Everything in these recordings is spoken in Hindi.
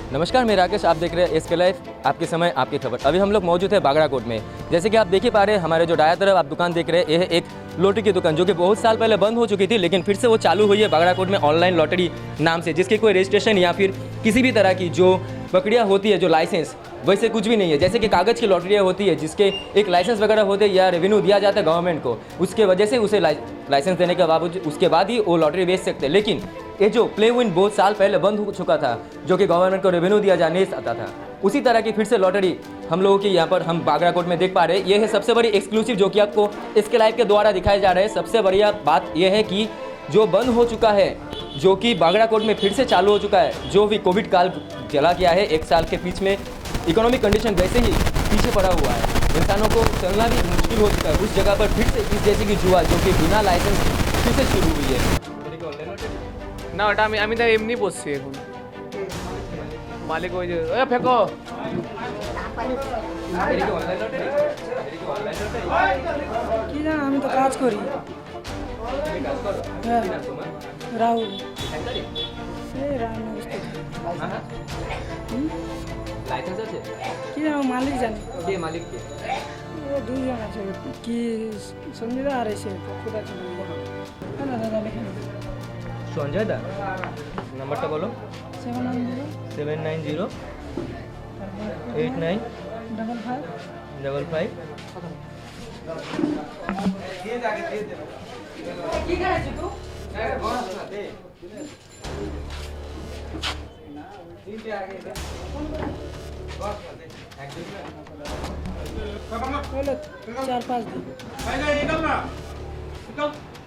नमस्कार, मैं राकेश, आप देख रहे हैं एसके लाइव, आपके समय आपकी खबर। अभी हम लोग मौजूद है बागड़ाकोट में। जैसे कि आप देख ही पा रहे हैं, हमारे जो दाया तरफ आप दुकान देख रहे हैं, यह है एक लॉटरी की दुकान जो कि बहुत साल पहले बंद हो चुकी थी, लेकिन फिर से वो चालू हुई है बागड़ाकोट में ऑनलाइन लॉटरी नाम से, जिसकी कोई रजिस्ट्रेशन या फिर किसी भी तरह की जो प्रक्रिया होती है, जो लाइसेंस, वैसे कुछ भी नहीं है। जैसे कि कागज़ की लॉटरियाँ होती है जिसके एक लाइसेंस वगैरह होते हैं या रेवेन्यू दिया जाता है गवर्नमेंट को, उसके वजह से उसे लाइसेंस देने के बावजूद उसके बाद ही वो लॉटरी बेच सकते हैं। लेकिन ये जो प्ले विन बहुत साल पहले बंद हो चुका था, जो कि गवर्नमेंट को रेवेन्यू दिया जाने आता था, उसी तरह की फिर से लॉटरी हम लोगों की यहाँ पर हम बागड़ाकोट में देख पा रहे हैं। ये है सबसे बड़ी एक्सक्लूसिव जो कि आपको इसके लाइव के द्वारा दिखाए जा रहे हैं। सबसे बढ़िया बात यह है कि जो बंद हो चुका है, जो कि बागड़ाकोट में फिर से चालू हो चुका है, जो भी कोविड काल चला गया है एक साल के बीच में, इकोनॉमिक कंडीशन वैसे ही पीछे पड़ा हुआ है, इंसानों को चलना भी मुश्किल हो चुका है। उस जगह पर फिर से इस जैसे की जुआ जो कि बिना लाइसेंस फिर से शुरू हुई है না ওটা আমি তো এমনি বসছি এখন মালিক ওই যে ফেকো কি জানো আমি তো কাজ করি রাহুল এই রাহুল লাইসেন্স আছে কি জানো মালিক জানে কে মালিক কে ও দুজন আছে কি সঞ্জয় আর এসে কোথা ছিল না দাদা লিখে সঞ্জয় দা নাম্বারটা বলো 790 790 89 55 কি করেছিস তুই চার পাঁচ দিন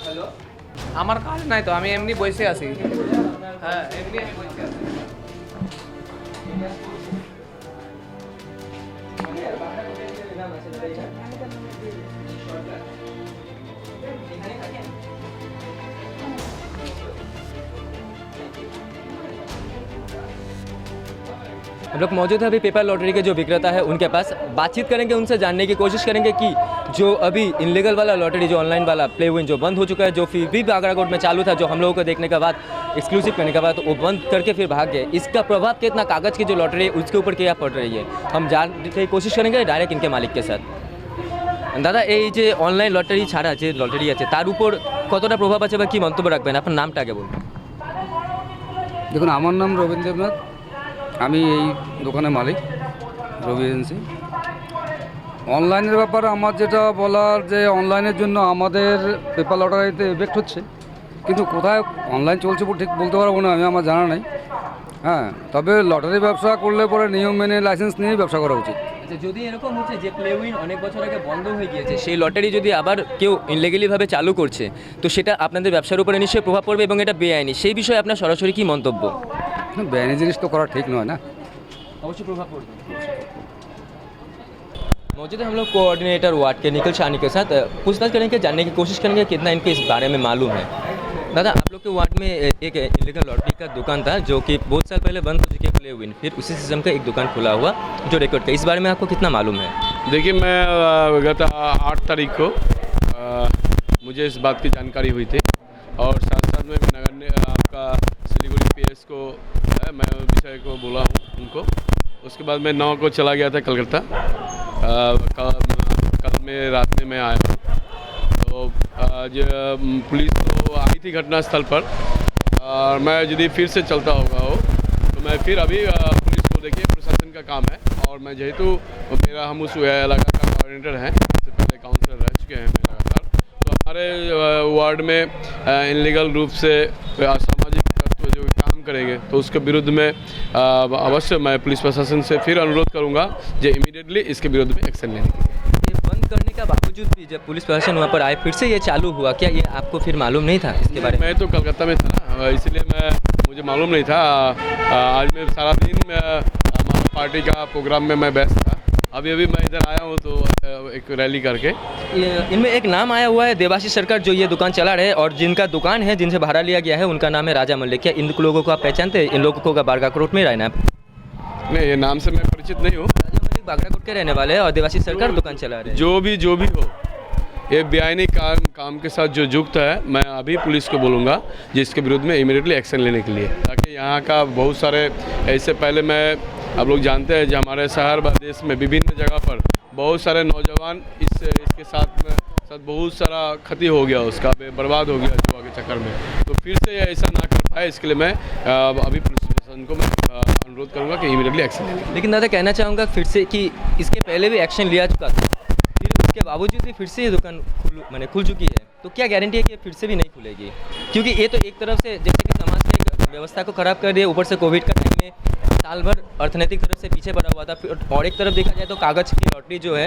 হ্যালো আমার কাজ নাই তো, আমি এমনি বসে আছি। হ্যাঁ এমনি আমি বসে আছি। हम लोग मौजूद है अभी पेपर लॉटरी के जो विक्रेता है उनके पास, बातचीत करेंगे, उनसे जानने की कोशिश करेंगे कि जो अभी इनलीगल वाला लॉटरी, जो ऑनलाइन वाला प्ले विन जो बंद हो चुका है, जो फिर भी बागड़ाकोट में चालू था, जो हम लोगों को देखने के बाद एक्सक्लूसिव करने के बाद वो बंद करके फिर भाग गए, इसका प्रभाव कितना कागज़ की जो लॉटरी है उसके ऊपर क्या पड़ रही है, हम जानने की कोशिश करेंगे डायरेक्ट इनके मालिक के साथ। দাদা, এই যে অনলাইন লটারি ছাড়া যে লটারি আছে তার উপর কতটা প্রভাব আছে বা কী মন্তব্য রাখবেন? আপনার নামটা আগে বলুন। দেখুন, আমার নাম রবীন্দ্র দেবনাথ, আমি এই দোকানের মালিক, রবি এজেন্সি। অনলাইনের ব্যাপারে আমার যেটা বলার, যে অনলাইনের জন্য আমাদের পেপার লটারিতে এফেক্ট হচ্ছে, কিন্তু কোথায় অনলাইন চলছে ঠিক বলতে পারবো না, আমি আমার জানা নাই। হ্যাঁ, তবে লটারি ব্যবসা করলে পরে নিয়ম মেনে লাইসেন্স নিয়েই ব্যবসা করা উচিত। আচ্ছা, যদি এরকম হচ্ছে যে প্লে উইন অনেক বছর আগে বন্ধ হয়ে গিয়েছে, সেই লটারি যদি আবার কেউ ইনলিগালিভাবে চালু করছে, তো সেটা আপনাদের ব্যবসার উপরে নিশ্চয়ই প্রভাব পড়বে এবং এটা বেআইনি, সেই বিষয়ে আপনার সরাসরি কী মন্তব্য? বেআইনি জিনিস তো করা ঠিক নয় না। अवश्य प्रभाव पड़ता है। मौजूद है हम लोग कोऑर्डिनेटर वार्ड के निखिल शानी के साथ, पूछताछ करेंगे, जानने की कोशिश करेंगे कितना इनको इस बारे में मालूम है। दादा, आप लोग के वार्ड में एक इलीगल लॉटरी का दुकान था जो कि बहुत साल पहले बंद हो चुकी है प्ले विन, फिर उसी सिस्टम का एक दुकान खुला हुआ जो रिकॉर्ड का, इस बारे में आपको कितना मालूम है? देखिए, मैं गत 8 तारीख को मुझे इस बात की जानकारी हुई थी और साथ साथ में नगर ने आपका सिलीगुड़ी PS को मैं विषय को बोला हूँ उनको। उसके बाद मैं 9 को चला गया था कलकत्ता। कल में रात में मैं आया, तो आज पुलिस तो आई थी घटना स्थल पर, और मैं यदि फिर से चलता होगा हो तो मैं फिर अभी पुलिस को, देखिए प्रशासन का काम है और और मैं जेहेतु मेरा हम उस इलाका का कोऑर्डिनेटर हैं, इससे पहले काउंसलर रह चुके हैं मैं लगातार, तो हमारे वार्ड में इनलीगल रूप से असामाजिक तत्व जो काम करेंगे तो उसके विरुद्ध में अवश्य मैं पुलिस प्रशासन से फिर अनुरोध करूँगा जो इमीडिएटली इसके विरुद्ध में एक्शन लेने के लिए। ये बंद करने का बावजूद भी जब पुलिस प्रशासन वहाँ पर आए फिर से ये चालू हुआ, क्या ये आपको फिर मालूम नहीं था इसके बारे में? मैं तो कलकत्ता में था ना, इसलिए मुझे मालूम नहीं था। आज मैं सारा दिन हमारा पार्टी का प्रोग्राम में मैं व्यस्त था। अभी मैं इधर आया हूँ तो एक रैली करके। इनमें एक नाम आया हुआ है देवाशीष सरकार जो ये दुकान चला रहे, और जिनका दुकान है जिनसे भाड़ा लिया गया है उनका नाम है राजा मलिक। क्या इन लोगों को आप पहचानते हैं? इन लोगों का बागराकोट में रहना है? नहीं, ये नाम से मैं परिचित नहीं हूँ। राजा मलिक बागराकोट के रहने वाले हैं और देवाशीष सरकार दुकान चला रहे हैं। जो भी हो, ये बेआईनी काम के साथ जो युक्त है, मैं अभी पुलिस को बोलूँगा जिसके विरुद्ध में इमीडिएटली एक्शन लेने के लिए, ताकि यहाँ का बहुत सारे ऐसे पहले आप लोग जानते हैं जो हमारे शहर व देश में विभिन्न जगह पर बहुत सारे नौजवान इसके साथ बहुत सारा क्षति हो गया, उसका बर्बाद हो गया जुआ के चक्कर में। तो फिर से ये ऐसा ना कर पाए, इसके लिए मैं अभी पुलिस प्रशासन को मैं अनुरोध करूँगा कि इमीडिएटली एक्शन लें। लेकिन दादा कहना चाहूँगा फिर से कि इसके पहले भी एक्शन लिया चुका था, फिर उसके बावजूद भी फिर से ये दुकान खुल चुकी है, तो क्या गारंटी है कि ये फिर से भी नहीं खुलेगी? क्योंकि ये तो एक तरफ से जैसे कि समाज में एक व्यवस्था को खराब कर दिया, ऊपर से कोविड का टाइम में साल भर अर्थनैतिक तरफ से पीछे पड़ा हुआ था, और एक तरफ देखा जाए तो कागज़ की लॉटरी जो है,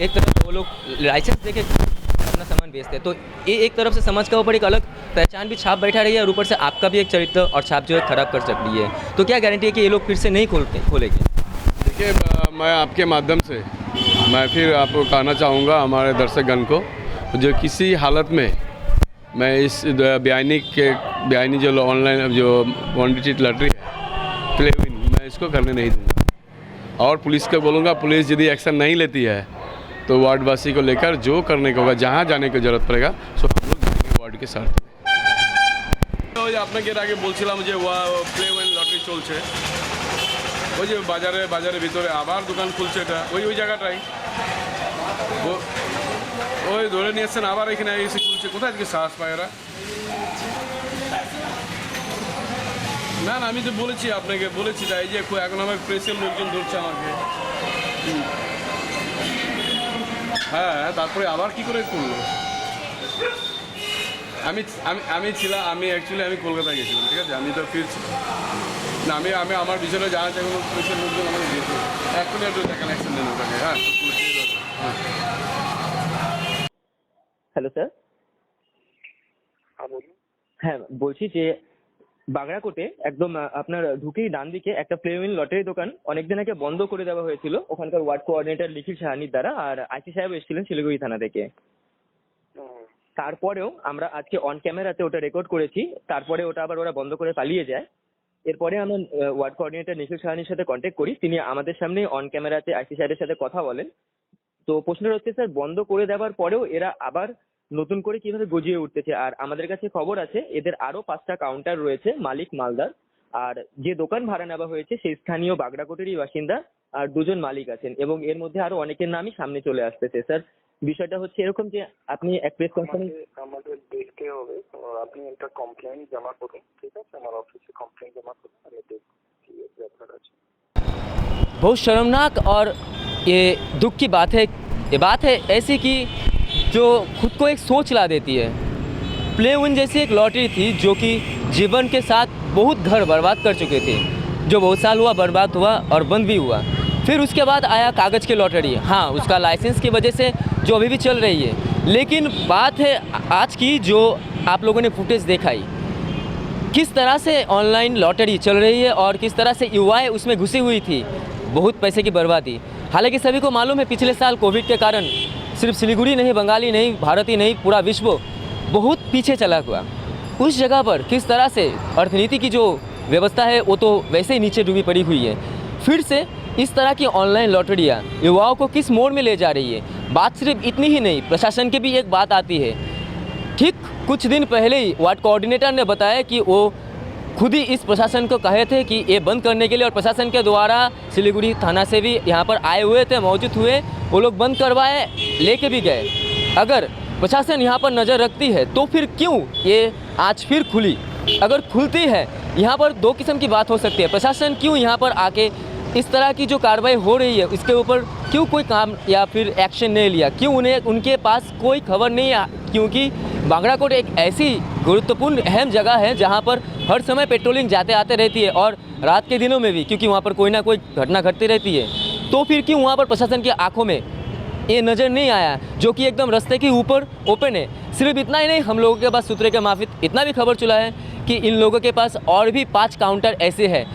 एक तरफ वो लोग लाइसेंस देके अपना सामान बेचते हैं, तो ये एक तरफ से समाज के ऊपर एक अलग पहचान भी छाप बैठा रही है, और ऊपर से आपका भी एक चरित्र और छाप जो है खराब कर सकती है। तो क्या गारंटी है कि ये लोग फिर से नहीं खोलेंगे? देखिए, मैं आपके माध्यम से मैं फिर आपको कहना चाहूँगा हमारे दर्शकगण को, जो किसी हालत में मैं इस बेआईनी जो ऑनलाइन जो वन डिजिट लॉटरी है प्ले विन, मैं इसको करने नहीं दूँगा। और पुलिस को बोलूँगा, पुलिस यदि एक्शन नहीं लेती है तो वार्डवासी को लेकर जो करने को होगा, जहाँ जाने की जरूरत पड़ेगा सो हम लोग जाएंगे वार्ड के साथ। तो আপনাকে এর আগে বলছিলাম যে প্লে উইন লটারি চলছে, ওই যে বাজারের ভিতরে আবার দোকান খুলছে, এটা ওই জায়গাটাই ওই ধরে নিয়ে এসছেন, আবার এখানে এসে খুলছে। কোথায় আজকে সাহস পায় এরা? না, আমি তো বলেছি আপনাকে, বলেছি তাই যে এখন আমার প্রেসের লোকজন ধরছে আমাকে। হ্যাঁ, তারপরে আবার কি করে করলো? আমি কলকাতায় গেছিলাম, ঠিক আছে, আমি তো ফিরছি না, আমি আমার বিষয়টা জানা চাই, কোনো পুলিশের লোকজন আমাকে দিয়েছে, এখনই একটু দেখেন অ্যাকশন নেন ওটাকে। হ্যাঁ, হ্যালো স্যার। হ্যাঁ, বলছি যে বাগড়াকোটে একদম আপনার ঢুকেই ডান দিকে একটা প্লে উইন লটারি দোকান অনেকদিন আগে বন্ধ করে দেওয়া হয়েছিল ওখানকার ওয়ার্ড কোঅর্ডিনেটর লিখিত সাহানির দ্বারা, আর আইসি সাহেব এসেছিলেন শিলিগুড়ি থানা থেকে। তারপরেও আমরা আজকে অন ক্যামেরাতে ওটা রেকর্ড করেছি, তারপরে ওটা আবার ওরা বন্ধ করে পালিয়ে যায়। এরপরে আমরা ওয়ার্ড কোঅর্ডিনেটর নিখিল সাহানির সাথে কন্ট্যাক্ট করি, তিনি আমাদের সামনে অন ক্যামেরাতে আইসি সাহেবের সাথে কথা বলেন। তো প্রশ্নটা হচ্ছে স্যার, বন্ধ করে দেওয়ার পরেও এরা আবার নতুন করে কিভাবে গজিয়ে উঠতেছে? আর আমাদের কাছে খবর আছে এদের আরো 5টা কাউন্টার রয়েছে, মালিক মালদার, আর যে দোকান ভাড়া নেওয়া হয়েছে সেই স্থানীয় বাগড়াকোটেরই বাসিন্দা, আর 2জন মালিক আছেন, এবং এর মধ্যে আরো অনেকের নামই সামনে চলে আসতেছে। স্যার, বিষয়টা হচ্ছে এরকম যে আপনি এক প্রেস কনফারেন্স আমাদের দেখতে হবে, আপনি একটা কমপ্লেন জমা করুন, ঠিক আছে, আমার অফিসে কমপ্লেন জমা করুন, আমি দেখছি কি ব্যাপার আছে। बहुत शर्मनाक और ये दुख की बात है। ये बात है ऐसी कि जो खुद को एक सोच ला देती है। प्ले विन जैसी एक लॉटरी थी जो कि जीवन के साथ बहुत घर बर्बाद कर चुके थे, जो बहुत साल हुआ बर्बाद हुआ और बंद भी हुआ। फिर उसके बाद आया कागज़ की लॉटरी, हाँ उसका लाइसेंस की वजह से जो अभी भी चल रही है। लेकिन बात है आज की, जो आप लोगों ने फुटेज दिखाई, किस तरह से ऑनलाइन लॉटरी चल रही है और किस तरह से युवाएं उसमें घुसी हुई थी, बहुत पैसे की बर्बादी। हालांकि सभी को मालूम है पिछले साल कोविड के कारण सिर्फ सिलीगुड़ी नहीं, बंगाली नहीं, भारतीय नहीं, पूरा विश्व बहुत पीछे चला हुआ। उस जगह पर किस तरह से अर्थनीति की जो व्यवस्था है वो तो वैसे ही नीचे डूबी पड़ी हुई है। फिर से इस तरह की ऑनलाइन लॉटरियाँ युवाओं को किस मोड़ में ले जा रही है। बात सिर्फ इतनी ही नहीं, प्रशासन की भी एक बात आती है। ठीक कुछ दिन पहले ही वार्ड कोऑर्डिनेटर ने बताया कि वो खुद ही इस प्रशासन को कहे थे कि ये बंद करने के लिए, और प्रशासन के द्वारा सिलीगुड़ी थाना से भी यहाँ पर आए हुए थे, मौजूद हुए, वो लोग बंद करवाए, लेके भी गए। अगर प्रशासन यहाँ पर नज़र रखती है तो फिर क्यों ये आज फिर खुली? अगर खुलती है, यहाँ पर 2 किस्म की बात हो सकती है। प्रशासन क्यों यहाँ पर आके इस तरह की जो कार्रवाई हो रही है इसके ऊपर क्यों कोई काम या फिर एक्शन नहीं लिया, क्यों उनके पास कोई खबर नहीं है? क्योंकि बांगड़ाकोट एक ऐसी गुरुत्वपूर्ण अहम जगह है जहां पर हर समय पेट्रोलिंग जाते आते रहती है और रात के दिनों में भी, क्योंकि वहां पर कोई ना कोई घटना घटती रहती है। तो फिर क्यों वहां पर प्रशासन की आंखों में ये नज़र नहीं आया, जो कि एकदम रास्ते के ऊपर ओपन है। सिर्फ इतना ही नहीं, हम लोगों के पास सूत्रों के माफिक इतना भी खबर चला है कि इन लोगों के पास और भी 5 काउंटर ऐसे हैं।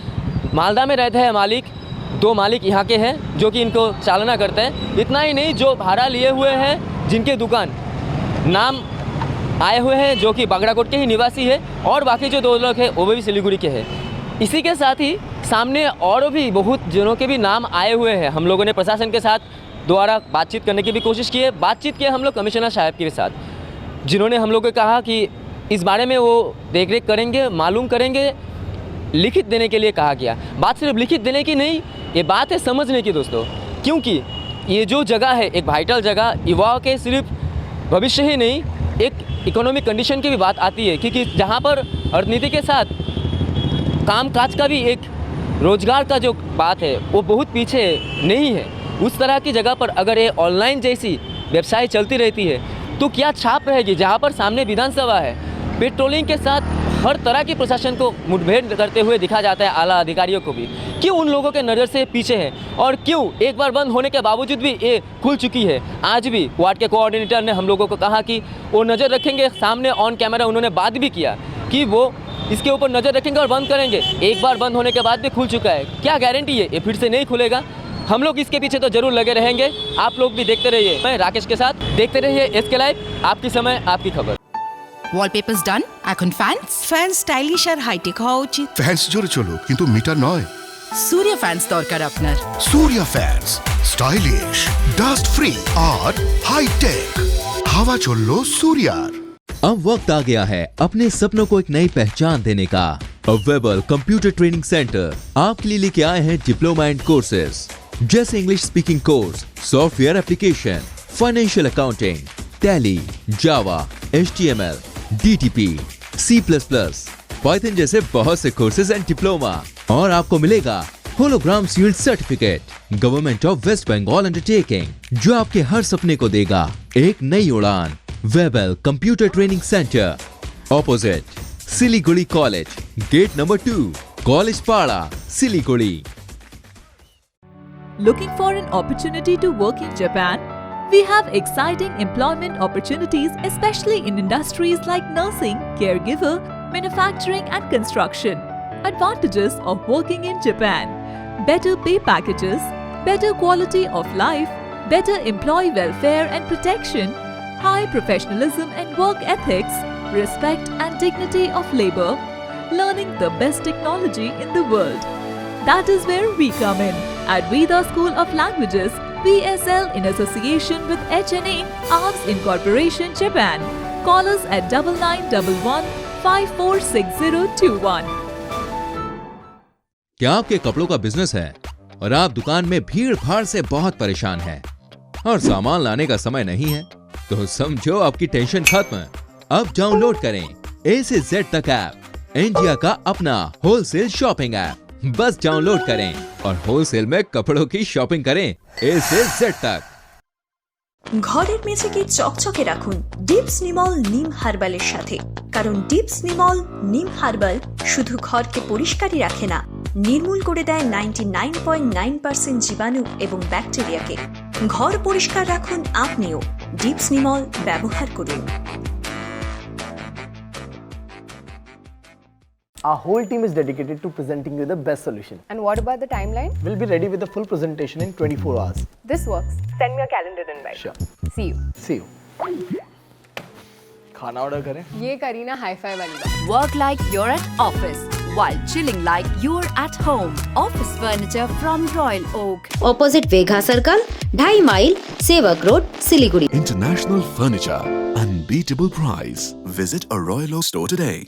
मालदा में रहते हैं मालिक, 2 मालिक यहाँ के हैं जो कि इनको चालना करते हैं। इतना ही नहीं, जो भाड़ा लिए हुए हैं, जिनके दुकान नाम आए हुए हैं, जो कि बागड़ाकोट के ही निवासी है, और बाकी जो 2 लोग हैं वो भी सिलीगुड़ी के हैं। इसी के साथ ही सामने और भी बहुत जनों के भी नाम आए हुए हैं। हम लोगों ने प्रशासन के साथ द्वारा बातचीत करने की भी कोशिश की है। बातचीत की हम लोग कमिश्नर साहब के साथ, जिन्होंने हम लोग को कहा कि इस बारे में वो देख रेख करेंगे, मालूम करेंगे, लिखित देने के लिए कहा गया। बात सिर्फ लिखित देने की नहीं, ये बात है समझने की दोस्तों, क्योंकि ये जो जगह है एक वाइटल जगह, युवाओं के सिर्फ भविष्य ही नहीं, एक इकोनॉमिक कंडीशन की भी बात आती है, क्योंकि जहाँ पर अर्थनीति के साथ कामकाज का भी एक रोजगार का जो बात है वो बहुत पीछे नहीं है। उस तरह की जगह पर अगर ये ऑनलाइन जैसी व्यवसाय चलती रहती है तो क्या छाप रहेगी, जहाँ पर सामने विधानसभा है। पेट्रोलिंग के साथ हर तरह की प्रशासन को मुठभेड़ करते हुए दिखा जाता है, आला अधिकारियों को भी। क्यों उन लोगों के नज़र से पीछे है, और क्यों एक बार बंद होने के बावजूद भी ये खुल चुकी है। आज भी वार्ड के कोऑर्डिनेटर ने हम लोगों को कहा कि वो नज़र रखेंगे, सामने ऑन कैमरा उन्होंने बात भी किया कि वो इसके ऊपर नज़र रखेंगे और बंद करेंगे। एक बार बंद होने के बाद भी खुल चुका है, क्या गारंटी है ये फिर से नहीं खुलेगा? हम लोग इसके पीछे तो जरूर लगे रहेंगे। आप लोग भी देखते रहिए, मैं राकेश के साथ, देखते रहिए SK लाइव, आपकी समय आपकी खबर। Wallpapers done? এখন fans? ফ্যান স্টাইলিশ আর হাইটেক হওয়া উচিত। ফ্যান্স জোরে চলো কিন্তু মিটার নয়। Surya fans দরকার আপনার। Surya fans stylish, dust free और हाई टेक। हवा चलो सूर्यार। अब वक्त आ गया है अपने सपनों को एक नई पहचान देने का। अवेलेबल कंप्यूटर ट्रेनिंग सेंटर आपके लिए लेके आए हैं डिप्लोमा एंड कोर्सेज जैसे English speaking course, software application, financial accounting, Tally, Java, HTML, DTP, C++, Python जैसे बहुत से कोर्सेज एंड डिप्लोमा। और आपको मिलेगा hologram sealed certificate government of West Bengal undertaking, जो आपके हर सपने को देगा एक नई उड़ान। Webel computer training centre, opposite Siliguri college, gate number 2, college Para, Siliguri. Looking for an opportunity to work in Japan? We have exciting employment opportunities, especially in industries like nursing, caregiver, manufacturing and construction. Advantages of working in Japan: better pay packages, better quality of life, better employee welfare and protection, high professionalism and work ethics, respect and dignity of labor, learning the best technology in the world. That is where we come in at Veda School of Languages, VSL, in association with HNA Arms Incorporation, Japan. Call us at 9911 546021. क्या आपके कपड़ों का बिजनेस है और आप दुकान में भीड़ भाड़ से बहुत परेशान हैं और सामान लाने का समय नहीं है? तो समझो आपकी टेंशन खत्म। अब डाउनलोड करें A से Z तक ऐप, इंडिया का अपना होलसेल शॉपिंग ऐप। बस डाउनलोड करें और होलसेल में कपड़ों की शॉपिंग करें A से Z तक। ঘরের মেঝেকে চকচকে রাখুন ডিপস নিমল নিম হার্বালের সাথে, কারণ ডিপস নিমল নিম হার্বাল শুধু ঘরকে পরিষ্কারই রাখে না, নির্মূল করে দেয় 99.9% জীবাণু এবং ব্যাকটেরিয়াকে। ঘর পরিষ্কার রাখুন আপনিও, ডিপস নিমল ব্যবহার করুন। Our whole team is dedicated to presenting you the best solution. And what about the timeline? We'll be ready with the full presentation in 24 hours. This works. Send me a calendar invite. Sure. See you. See you. खाना ऑर्डर करें? ये करी ना हाई-फाई वाली बात। Work like you're at office while chilling like you're at home. Office furniture from Royal Oak. Opposite Vega Circle, 2.5 mile, Sevak Road, Siliguri. International furniture, unbeatable price. Visit a Royal Oak store today.